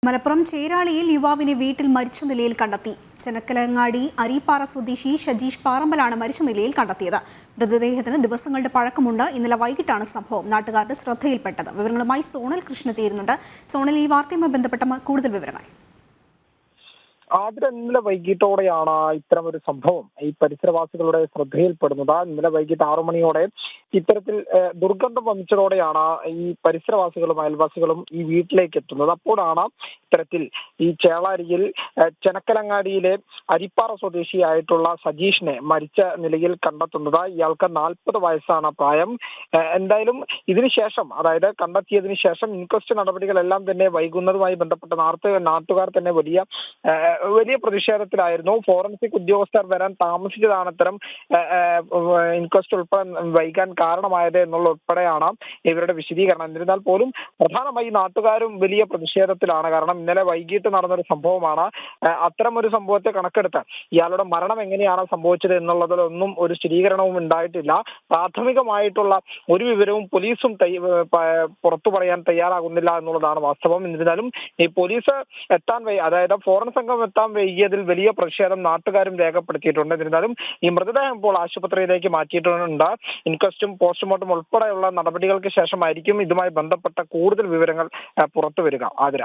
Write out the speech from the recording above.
മലപ്പുറം ചേരാളിയിൽ യുവാവിനെ വീട്ടിൽ മരിച്ച നിലയിൽ കണ്ടെത്തി. ചെനക്കലങ്ങാടി അരീപ്പാറ സ്വദേശി ഷജീഷ് പാറമ്പലാണ് മരിച്ച നിലയിൽ കണ്ടെത്തിയത്. മൃതദേഹത്തിന് ദിവസങ്ങളുടെ പഴക്കമുണ്ട്. ഇന്നലെ വൈകിട്ടാണ് സംഭവം നാട്ടുകാരുടെ ശ്രദ്ധയിൽപ്പെട്ടത്. വിവരങ്ങളുമായി സോണൽ കൃഷ്ണ ചേരുന്നുണ്ട്. സോണൽ, ഈ വാർത്തയുമായി ബന്ധപ്പെട്ട കൂടുതൽ വിവരങ്ങൾ. ഇന്നലെ വൈകിട്ടോടെയാണ് ഇത്തരമൊരു സംഭവം ഈ പരിസരവാസികളുടെ ശ്രദ്ധയിൽപ്പെടുന്നത്. ഇന്നലെ വൈകിട്ട് 6 മണിയോടെ ഇത്തരത്തിൽ ദുർഗന്ധം വമിച്ചതോടെയാണ് ഈ പരിസരവാസികളും അയൽവാസികളും ഈ വീട്ടിലേക്ക് എത്തുന്നത്. അപ്പോഴാണ് ഇത്തരത്തിൽ ഈ ചേളാരിയിൽ ചെനക്കലങ്ങാടിയിലെ അരിപ്പാറ സ്വദേശിയായിട്ടുള്ള സജീഷിനെ മരിച്ച നിലയിൽ കണ്ടെത്തുന്നത്. ഇയാൾക്ക് 40 വയസ്സാണ് പ്രായം. എന്തായാലും ഇതിനുശേഷം, അതായത് കണ്ടെത്തിയതിനു ശേഷം ഇൻക്വസ്റ്റ് നടപടികളെല്ലാം തന്നെ വൈകുന്നതുമായി ബന്ധപ്പെട്ട നാട്ടുകാർ തന്നെ വലിയ പ്രതിഷേധത്തിലായിരുന്നു. ഫോറൻസിക് ഉദ്യോഗസ്ഥർ വരാൻ താമസിച്ചതാണ് ഇത്തരം ഇൻക്വസ്റ്റ് ഉൾപ്പെടെ വൈകാൻ കാരണമായത് എന്നുള്ള ഉൾപ്പെടെയാണ് ഇവരുടെ വിശദീകരണം. എന്നിരുന്നാൽ പോലും പ്രധാനമായി നാട്ടുകാരും വലിയ പ്രതിഷേധത്തിലാണ്. കാരണം ഇന്നലെ വൈകിട്ട് നടന്നൊരു സംഭവമാണ്. അത്തരം ഒരു സംഭവത്തെ കണക്കെടുത്ത് ഇയാളുടെ മരണം എങ്ങനെയാണ് സംഭവിച്ചത് എന്നുള്ളതിലൊന്നും ഒരു സ്ഥിരീകരണവും ഉണ്ടായിട്ടില്ല. പ്രാഥമികമായിട്ടുള്ള ഒരു വിവരവും പോലീസും പുറത്തു പറയാൻ തയ്യാറാകുന്നില്ല എന്നുള്ളതാണ് വാസ്തവം. എന്നിരുന്നാലും ഈ പോലീസ് അതായത് ഫോറൻസിക് സംഘം എത്താൻ വൈകിയതിൽ വലിയ പ്രതിഷേധം നാട്ടുകാരും രേഖപ്പെടുത്തിയിട്ടുണ്ട്. എന്നിരുന്നാലും ഈ മൃതദേഹം ഇപ്പോൾ ആശുപത്രിയിലേക്ക് മാറ്റിയിട്ടുണ്ട്. ഇൻക്വസ്റ്റും പോസ്റ്റ്മോർട്ടം ഉൾപ്പെടെയുള്ള നടപടികൾക്ക് ശേഷമായിരിക്കും ഇതുമായി ബന്ധപ്പെട്ട കൂടുതൽ വിവരങ്ങൾ പുറത്തു വരിക. ആതിര.